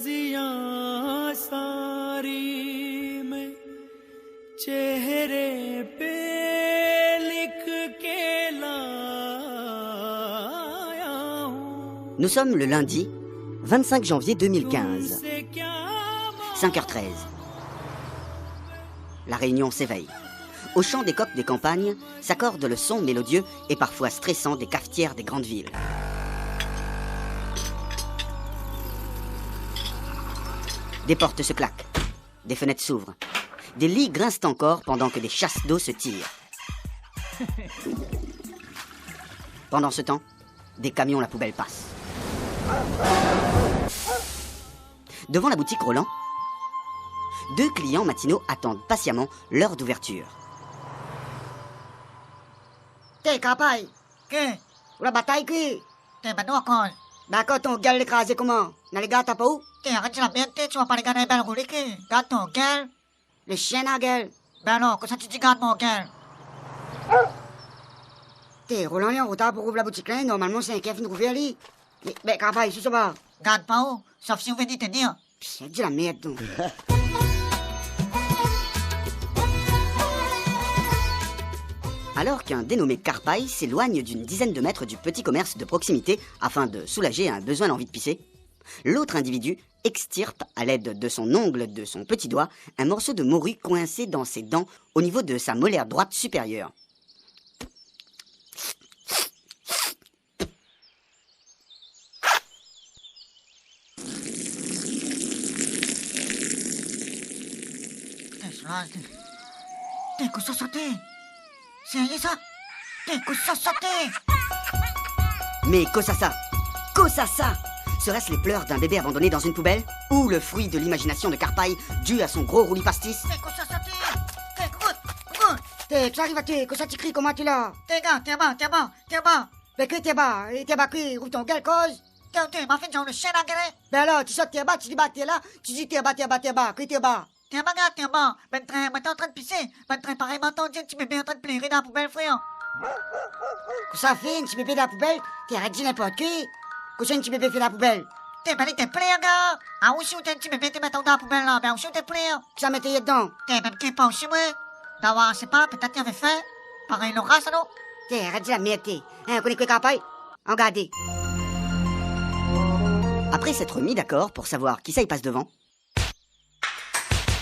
जियां सारी में चेहरे पे लिख के लाया हूँ. Nous sommes le lundi 25 janvier 2015, 5h13. La Réunion s'éveille. Au chant des coqs des campagnes s'accorde le son mélodieux et parfois stressant des cafetières des grandes villes. Des portes se claquent, des fenêtres s'ouvrent, des lits grincent encore pendant que des chasses d'eau se tirent. Pendant ce temps, des camions la poubelle passent. Devant la boutique Roland, deux clients matinaux attendent patiemment l'heure d'ouverture. T'es capable? Que? Ou la bataille qui? T'es maintenant encore. D'accord, ton gueule l'écrasé comment? Dans les gars, t'as pas où? T'es arrête la mienne, tu vas pas regarder les belles roulis qui? Garde ton gueule. Les chiens à gueule. Ben non, que ça tu dis garde mon gueule. T'es Roland est en retard pour ouvrir la boutique là. Normalement, c'est un café nous ouvrir ali. Mais capable, c'est ça va. Garde pas où, sauf si vous venez te dire. C'est dit la merde, donc. Alors qu'un dénommé Carpaille s'éloigne d'une dizaine de mètres du petit commerce de proximité afin de soulager un besoin d'envie de pisser, l'autre individu extirpe à l'aide de son ongle de son petit doigt un morceau de morue coincé dans ses dents au niveau de sa molaire droite supérieure. T'es que ça sauté. C'est rien ça? T'es que ça sauté. Mais Kosasa, serait-ce les pleurs d'un bébé abandonné dans une poubelle? Ou le fruit de l'imagination de Carpaille dû à son gros roulis pastis? T'es que ça sauté. T'es good. T'es, que ça arrive à t'es, que ça t'écrit comment tu l'as? T'es gars, t'es bas. Mais que t'es bas qui? Ouvre ton gueule, cause? T'es ma fille, j'ai le chien à gueuler. Ben alors, tu sautes t'es bas, tu dis bas, t'es là, tu dis t'es bas, que t'es bas? T'es bas, gars, t'es bas. Ben train, t'es en train de pisser. Ben train, pareil, m'entends dire que tu bébé en train de pleurer dans la poubelle, frère. Que ça fait, un petit bébé dans la poubelle? T'es arrête de dire n'importe qui? Que ça, un petit bébé fait dans la poubelle? T'es pas dit t'es pleurer, gars. Ah, où si t'es un petit bébé, t'es mettant dans la poubelle, là. Ben, où si t'es pleurer? Que ça mettait dedans? T'es même qui pas aussi, moi. D'avoir, c'est pas, peut-être qu'il avait fait. Pareil, le rat, ça, non? T'es, arrête de dire la merde, t'es. Hein, connais quoi, campagne? Regardez. Après s'être mis d'accord pour savoir qui ça y passe devant,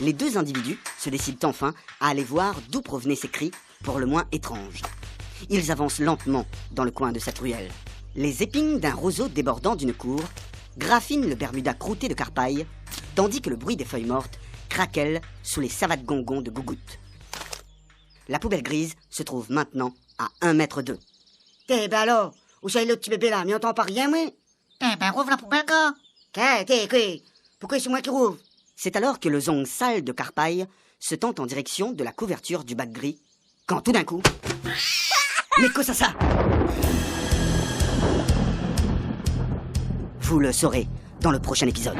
les deux individus se décident enfin à aller voir d'où provenaient ces cris, pour le moins étranges. Ils avancent lentement dans le coin de cette ruelle. Les épines d'un roseau débordant d'une cour graffinent le Bermuda croûté de Carpaille, tandis que le bruit des feuilles mortes craquelle sous les savates gongons de Gougoute. La poubelle grise se trouve maintenant à 1,2 m. T'es, ben alors, où c'est le petit bébé là? Mais on entend pas rien, moi? T'es, ben, rouvre la poubelle, gars. T'es, quoi? Pourquoi c'est moi qui rouvre? C'est alors que le zong sale de Carpaille se tend en direction de la couverture du bac gris, quand tout d'un coup... Mais que ça? Vous le saurez dans le prochain épisode.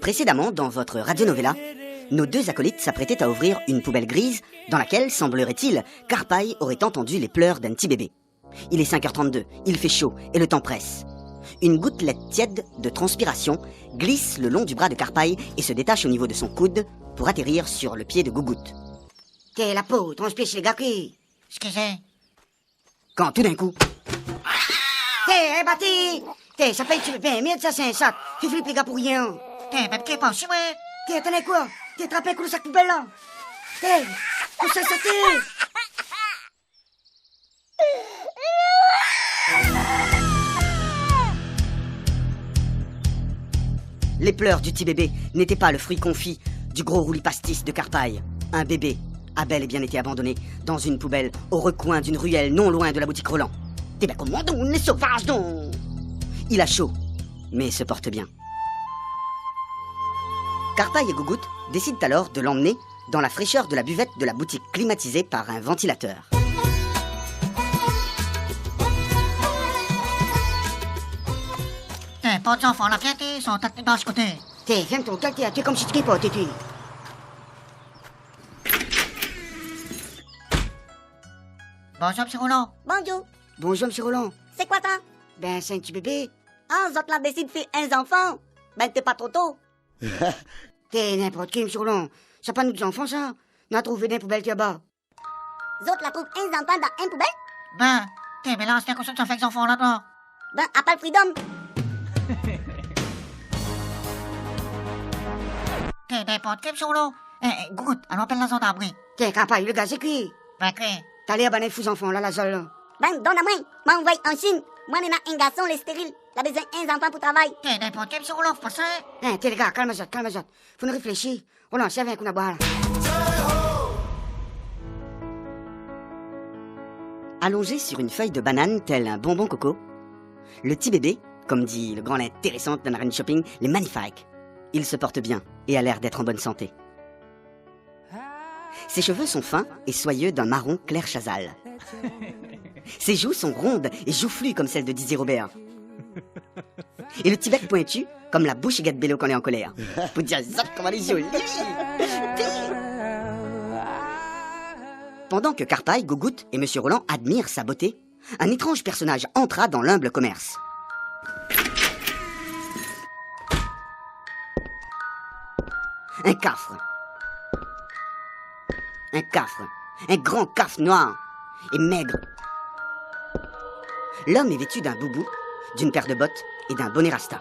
Précédemment, dans votre radionovela, nos deux acolytes s'apprêtaient à ouvrir une poubelle grise dans laquelle, semblerait-il, Carpaille aurait entendu les pleurs d'un petit bébé. Il est 5h32, il fait chaud et le temps presse. Une gouttelette tiède de transpiration glisse le long du bras de Carpaille et se détache au niveau de son coude pour atterrir sur le pied de Gougoute. T'es, la peau, transpire chez les gars qui? Excusez. Quand tout d'un coup... T'es, bâti! T'es, ça paye tu bébé, merde, ça c'est un sac. Tu flippes les gars pour rien. T'es, même qui pas aussi, moi. T'es, attendez quoi? T'es attrapé avec le sac poubelle là? T'es, où ça t'es? Les pleurs du petit bébé n'étaient pas le fruit confit du gros roulis pastis de Carpaille. Un bébé a bel et bien été abandonné dans une poubelle au recoin d'une ruelle non loin de la boutique Roland. T'es bien comment donc, les sauvages donc? Il a chaud, mais se porte bien. Carpaille et Gougoute décident alors de l'emmener dans la fraîcheur de la buvette de la boutique climatisée par un ventilateur. pas d'enfants, la piété, ils sont tenus dans ce côté. T'es, ferme ton gueule, t'es comme si tu pas, t'es. Bonjour, monsieur Roland. Bonjour, Bonjour, monsieur Roland. c'est quoi ça? Ben, c'est un petit bébé. Ah, vous autres là décide de faire un enfant? Ben, t'es pas trop tôt. T'es n'importe qui, monsieur Roland. Ça pas nous des enfants, ça? On a trouvé des poubelles là-bas. Vous autres là trouvent un enfant dans un poubelle? Ben, t'es mélange, t'es conscient que tu fais des enfants là-dedans. Ben, appelle Freedom. T'es n'importe qui, monsieur Roland. Goûte, allons appelle la zone d'abri. T'es campagne, le gars, c'est qui? Ben, crée. T'as l'air ben fous enfants, là, la seule, là. Ben, donne à moi. M'envoie en Chine. Moi, on a un garçon, les stérile. Il a besoin d'un enfant pour travail. T'es n'importe qui, monsieur Roland, faut pas ça. Hein, t'es les gars, calme-toi. Faut nous réfléchir. Roland, c'est avec qu'on a boire, là. Allongé sur une feuille de banane tel un bonbon coco, le petit bébé, comme dit le grand intéressant de Narani Shopping, les magnifique. Il se porte bien et a l'air d'être en bonne santé. Ses cheveux sont fins et soyeux d'un marron clair chasal. Ses joues sont rondes et joufflues comme celles de Didier Robert. Et le petit bec pointu comme la bouche de Bello quand elle est en colère. Pour dire zop comme elle est jolie. Pendant que Carpaille, Gougoute et Monsieur Roland admirent sa beauté, un étrange personnage entra dans l'humble commerce. Un cafre. Un grand cafre noir et maigre. L'homme est vêtu d'un boubou, d'une paire de bottes et d'un bonnet rasta.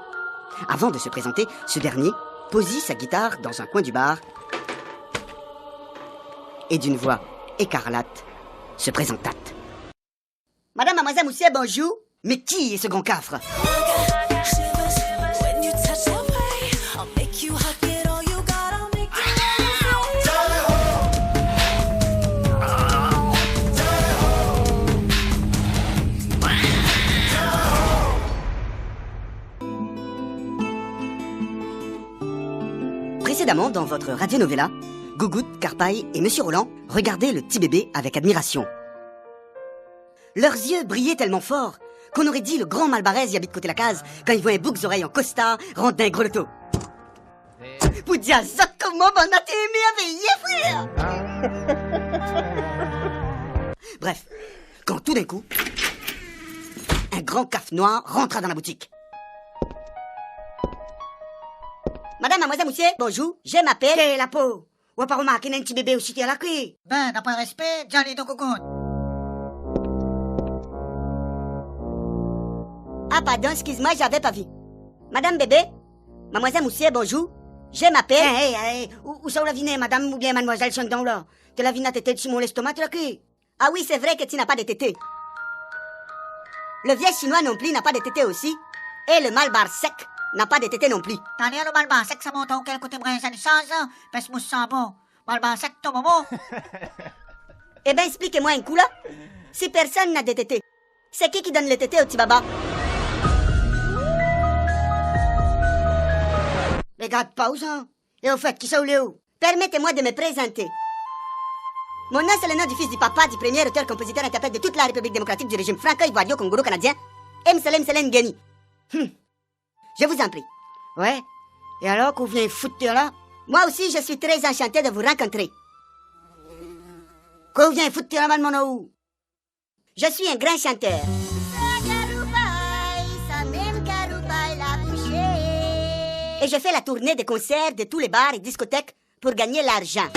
Avant de se présenter, ce dernier posit sa guitare dans un coin du bar et d'une voix écarlate se présenta. Madame, mademoiselle, monsieur, bonjour. Mais qui est ce grand cafre? Précédemment, dans votre radionovela, Gougoute, Carpaille et Monsieur Roland regardaient le petit bébé avec admiration. Leurs yeux brillaient tellement fort qu'on aurait dit le grand Malbarès y habite côté la case quand il voit un bouc oreilles en costard rentre d'un gros loto. Pour dire ça, comment on a été émerveillé, frère! Bref, quand tout d'un coup, un grand caf noir rentra dans la boutique. Madame, mademoiselle, monsieur, bonjour. Je m'appelle... T'es la peau. Ou pas remarqué un petit bébé aussi, t'es à la clé. Ben, d'après le respect, j'allais donc au compte. Ah, pardon, excuse-moi, j'avais pas vu. Madame bébé, mademoiselle, monsieur, bonjour. Je m'appelle... Hey, où ça ou la vine, madame ou bien mademoiselle Chandon, là? T'es la vine à tété sur mon estomac, t'es la clé. Ah oui, c'est vrai que tu n'as pas de tété. Le vieux chinois non plus n'a pas de tété aussi. Et le malbar sec n'a pas de tété non plus. T'en es le malban sec, ça monte au quel côté brin, ça licence, hein? Ben, ce mousse sent bon. Malban sec, ton momo. Eh ben, expliquez-moi un coup, là. Si personne n'a de tété, c'est qui donne le tété au petit baba? Regarde, pause, hein. Et au fait, qui ça ou Léo? Permettez-moi de me présenter. Mon nom, c'est le nom du fils du papa du premier auteur, compositeur, interprète de toute la République démocratique du régime franco-ivoirio-congolo-canadien, M. Selène Guéni. Je vous en prie. Ouais. Et alors qu'on vient foutre là? Moi aussi, je suis très enchanté de vous rencontrer. Qu'on vient foutre là, maman, où? Je suis un grand chanteur. Et je fais la tournée des concerts de tous les bars et discothèques pour gagner l'argent.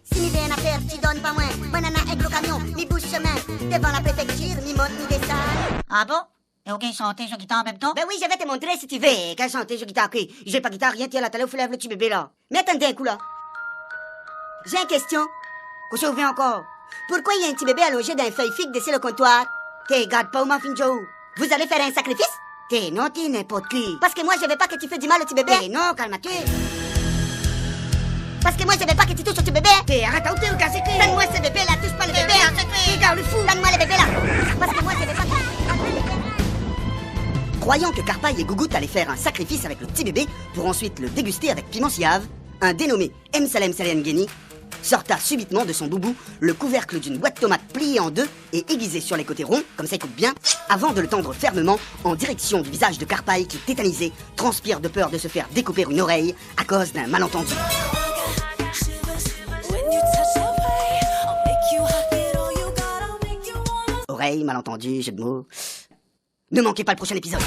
Si mi bien à faire, tu donnes pas moins. Banana avec le camion, mi bouche chemin. Devant la préfecture, mi monte, mi descend. Ah bon? Et aucun chanter sur guitare en même temps? Ben oui, je vais te montrer si tu veux. Hé, quelle santé, je guitare, qui? J'ai pas guitare, rien, tiens, la télé, faut lève le petit bébé, là. Mais attendez un coup, là. J'ai une question. Qu'on se ouvre encore? Pourquoi il y a un petit bébé allongé dans une feuille figue dessus le comptoir? T'es, garde pas où ma fin Joe. Vous allez faire un sacrifice? T'es, non, t'es n'importe qui. Parce que moi, je veux pas que tu fais du mal au petit bébé. T'es, non, calme-toi. Parce que moi, je veux pas que tu touches au petit bébé. T'es, arrête, où t'es, au casse qui? Donne-moi ce bébé là, touche pas le bébé. Regarde le fou. Donne-moi le bébé là. Parce que moi, je veux pas que... Croyant que Carpaille et Gougoute allaient faire un sacrifice avec le petit bébé pour ensuite le déguster avec piment siave, un dénommé M. Selène Guéni sorta subitement de son boubou le couvercle d'une boîte tomate pliée en deux et aiguisée sur les côtés ronds, comme ça il coupe bien, avant de le tendre fermement en direction du visage de Carpaille qui, tétanisé, transpire de peur de se faire découper une oreille à cause d'un malentendu. Oreille, malentendu, jeu de mots. Ne manquez pas le prochain épisode.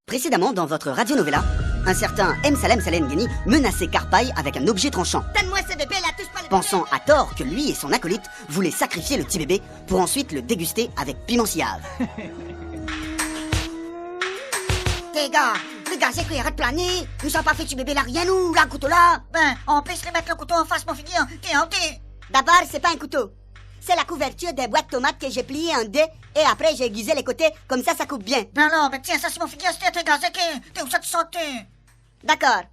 Précédemment, dans votre radionovela, un certain M. Salem Salem Geni menaçait Carpaille avec un objet tranchant. Donne-moi ce bébé là, touche pas le Pensant à tort que lui et son acolyte voulaient sacrifier le petit bébé pour ensuite le déguster avec piment ciave. T'es gars, c'est quoi, arrête de planer. Nous sommes pas fait du bébé là, rien nous, là, couteau là. Ben, on peut se lui mettre le couteau en face, mon figure. T'es. D'abord, c'est pas un couteau. C'est la couverture des boîtes tomates que j'ai pliée en deux et après j'ai aiguisé les côtés, comme ça coupe bien. Ben non, ben tiens, ça c'est mon figure, t'es gars, t'es où ça te sentais? D'accord.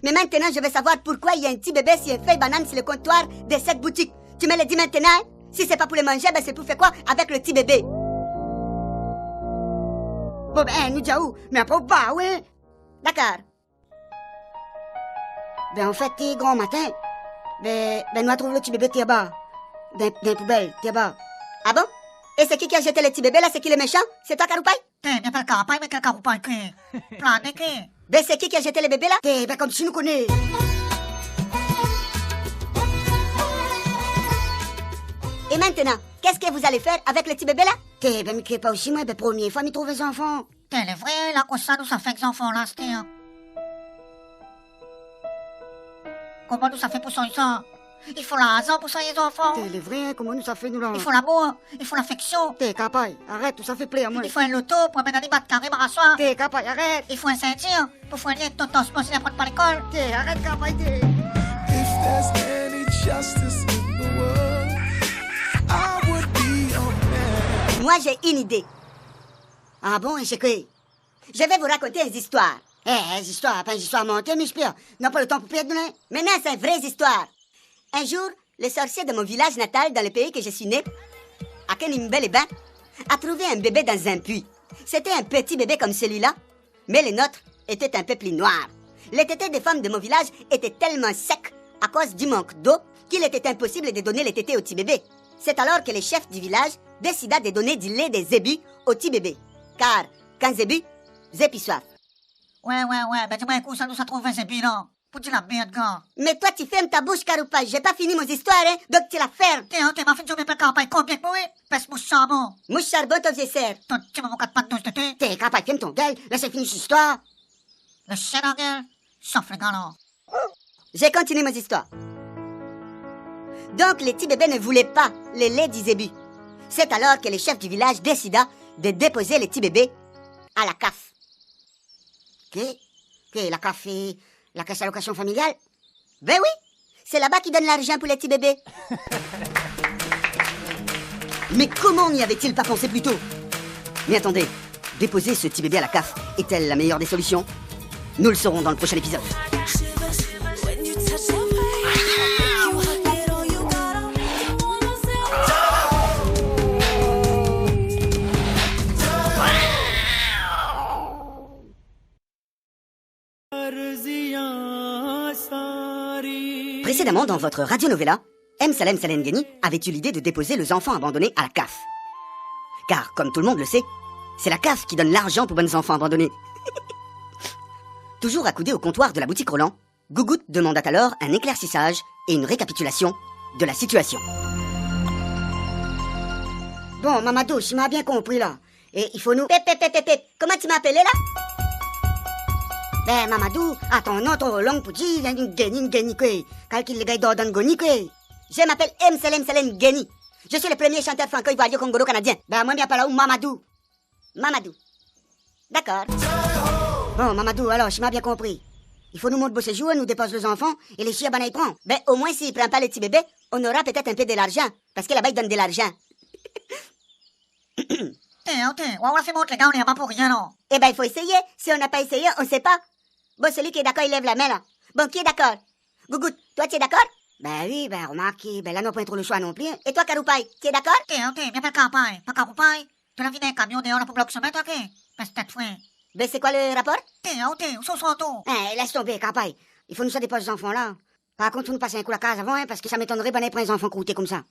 Mais maintenant, je veux savoir pourquoi il y a un petit bébé sur une feuille banane sur le comptoir de cette boutique. Tu me le dis maintenant, hein? Si c'est pas pour les manger, ben c'est pour faire quoi avec le petit bébé? Bon ben, nous disons où? Mais après pas, ouais. D'accord. Ben en fait, t'es grand matin. Ben nous trouve le petit bébé t'es bas. Dans la poubelle, t'es bas. Ah bon? Et c'est qui a jeté le petit bébé là? C'est qui le méchant? C'est toi, Caroupaille? T'es bien pas le Carpaille, mais quel Carpaille que? Plané que? Ben c'est qui a jeté le bébé là? T'es ben comme tu nous connais. Et maintenant, qu'est-ce que vous allez faire avec le petit bébé là? T'es ben m'écris pas aussi moi, ben première fois m'y trouve les enfants. T'es le vrai, là, quoi ça nous ça fait que les enfants là, c'était. Comment nous ça fait pour ça? Il faut l'argent pour ça, les enfants. T'es le vrai, comment nous ça fait nous là? Il faut l'amour, il faut l'affection. T'es capable, arrête, tout ça fait plaisir moi. Il faut un loto pour amener des battes carrés par asseoir. T'es capable, arrête. Il faut un ceinture pour faire un lien de tonton supposé d'apprendre par l'école. T'es arrête capable, t'es. If there's any justice in the world, I would be a man. Moi, j'ai une idée. Ah bon, et c'est quoi? Je vais vous raconter une histoire. Les histoires, pas une histoire montée, mais je peux. Non, pas le temps pour perdre, non? Maintenant, c'est une vraie histoire. Un jour, le sorcier de mon village natal dans le pays que je suis né, à Kenimbe-les-Bains, a trouvé un bébé dans un puits. C'était un petit bébé comme celui-là, mais le nôtre était un peu plus noir. Les tétés des femmes de mon village étaient tellement secs à cause du manque d'eau qu'il était impossible de donner les tétés au petit bébé. C'est alors que le chef du village décida de donner du lait des zébus au petit bébé. Car, quand zébu, zépi soif. Ouais, ben dis-moi un coup, ça nous ça trouve un zébi, non? Pour dire la merde, gars. Mais toi, tu fermes ta bouche, Caroupaille. J'ai pas fini mon histoire, hein, donc tu la fermes. T'es ma fille de jouer le Carpaille, combien de bruit? Pèse mouche charbon. Mouche charbon, ton vieux serre. Ton petit maman 4 pattes douce de thé. T'es capable, ferme ton gueule, laisse finir cette histoire. Le chien en gueule. Sauf le gars, là. J'ai continué mes histoires. Donc, les petits bébés ne voulaient pas le lait du zébu. C'est alors que le chef du village décida de déposer les petits bébés à la CAF. La café, la caisse allocation familiale? Ben oui, c'est là-bas qu'ils donnent l'argent pour les petits bébés. Mais comment n'y avait-il pas pensé plus tôt? Mais attendez, déposer ce petit bébé à la CAF est-elle la meilleure des solutions? Nous le saurons dans le prochain épisode. Précédemment, dans votre radionovela, M. Salem Salem Geni avait eu l'idée de déposer les enfants abandonnés à la CAF. Car, comme tout le monde le sait, c'est la CAF qui donne l'argent pour bonnes enfants abandonnés. Toujours accoudé au comptoir de la boutique Roland, Gougout demanda alors un éclaircissage et une récapitulation de la situation. Bon, Mamadou, si m'a bien compris là. Et il faut nous... Pép. Comment tu m'as appelé là? Ben, Mamadou, à ton nom, ton long pour dire, une geni, quoi. Calcule le gars d'ordon goni, quoi. Je m'appelle M. Salem Salem Geni. Je suis le premier chanteur franco-ivoirien congolo-canadien. Ben, moi, bien pas là où Mamadou. Mamadou. D'accord. Bon, Mamadou, alors, si m'a bien compris. Il faut nous monter bosser jour, nous dépose les enfants, et les chiens, ben, ils prennent. Ben, au moins, s'il prend pas le petit bébé, on aura peut-être un peu de l'argent. Parce que là-bas, ils donnent de l'argent. On va faire monter les gars, on n'est pas pour rien, non? Eh ben, il faut essayer. Si on n'a pas essayé, on sait pas. Bon, celui qui est d'accord, il lève la main, là. Bon, qui est d'accord? Gougout, toi, tu es d'accord? Ben oui, ben remarque, ben là, non pas trop le choix non plus. Et toi, Caroupaille, tu es d'accord? T'es, m'appelle Campagne, pas Caroupaille. Tu l'as vu d'un camion dehors là pour bloquer ce mètre, ok? Parce que t'as de Ben c'est quoi le rapport? T'es, où sont son dos? Laisse tomber, campagne. Il faut nous ça des postes enfants là. Par contre, faut nous passer un coup la case avant, hein, parce que ça m'étonnerait ben les enfants croûtés comme ça.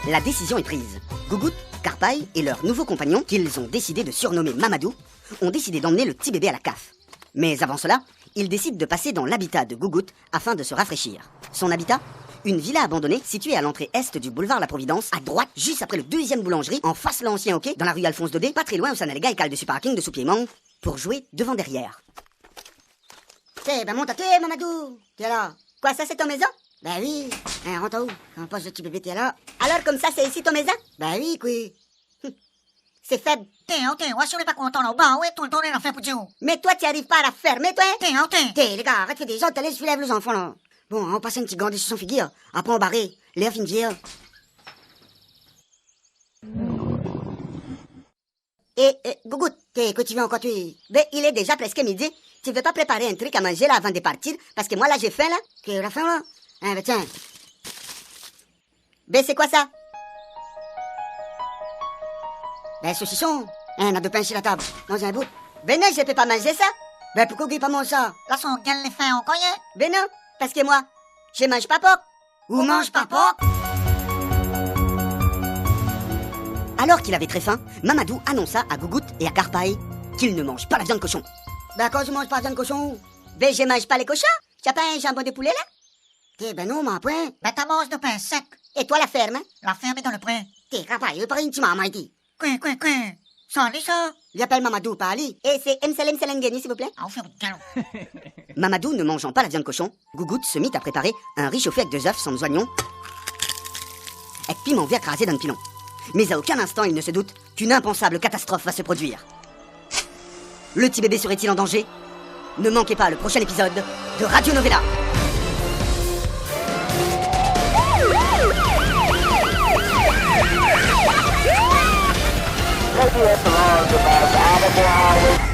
La décision est prise. Gougout, Carpaille et leur nouveau compagnon, qu'ils ont décidé de surnommer Mamadou, ont décidé d'emmener le petit bébé à la CAF. Mais avant cela, ils décident de passer dans l'habitat de Gougout afin de se rafraîchir. Son habitat? Une villa abandonnée située à l'entrée est du boulevard La Providence, à droite, juste après le deuxième boulangerie, en face de l'ancien hockey, dans la rue Alphonse Daudet, pas très loin où ça n'a les gars et cale dessus parking de sous-pied pour jouer devant derrière. Ben monte à toi, Mamadou. T'es là. Quoi, ça c'est ton maison? Ben oui. Rentre où? Un poste de petit bébé, t'es là. Alors comme ça, c'est ici ton maison? Ben oui, quoi. C'est faible. T'es, ouais, si on n'est pas content là, bah, ouais, tout le temps, on a fait pour Dieu. Mais toi, tu arrives pas à la fermer, toi? T'es, les gars, arrête de faire des autres, laisse filer les enfants là. Bon, on passe un petit gant sur son figure. Après, on barre. L'air fin de dire. Gougout, que tu veux encore tuer? Ben, il est déjà presque midi. Tu veux pas préparer un truc à manger là avant de partir? Parce que moi là, j'ai faim là. Que la fin là? Ben tiens. Ben, c'est quoi ça? Ben saucisson. On a deux pains sur la table. Dans un bout. Ben non, je peux pas manger ça. Ben pourquoi qu'il pas mange ça? Là, son gueule les fait encore, hein? Ben non, parce que moi, je mange pas porc. Ou mange pas porc? Alors qu'il avait très faim, Mamadou annonça à Gougout et à Carpaille qu'ils ne mangent pas la viande cochon. Ben quand tu manges pas de viande cochon? Ben, je mange pas les cochons. T'as pas un jambon de poulet là? Ben non, mon point. Ben, t'as mange de pain sec. Et toi, la ferme, hein? La ferme est dans le pré. T'es capable, il paraît une petite maman ici. Quoi? Ça allait, ça? Il appelle Mamadou, pas Ali. Et c'est Mselem Selengeni, s'il vous plaît? Ah, on fait un galop. Mamadou ne mangeant pas la viande cochon, Gougout se mit à préparer un riz chauffé avec 2 œufs sans oignons, avec piment vert crasé dans le pilon. Mais à aucun instant il ne se doute qu'une impensable catastrophe va se produire. Le petit bébé serait-il en danger? Ne manquez pas le prochain épisode de Radio Novella. Maybe that's the wrong about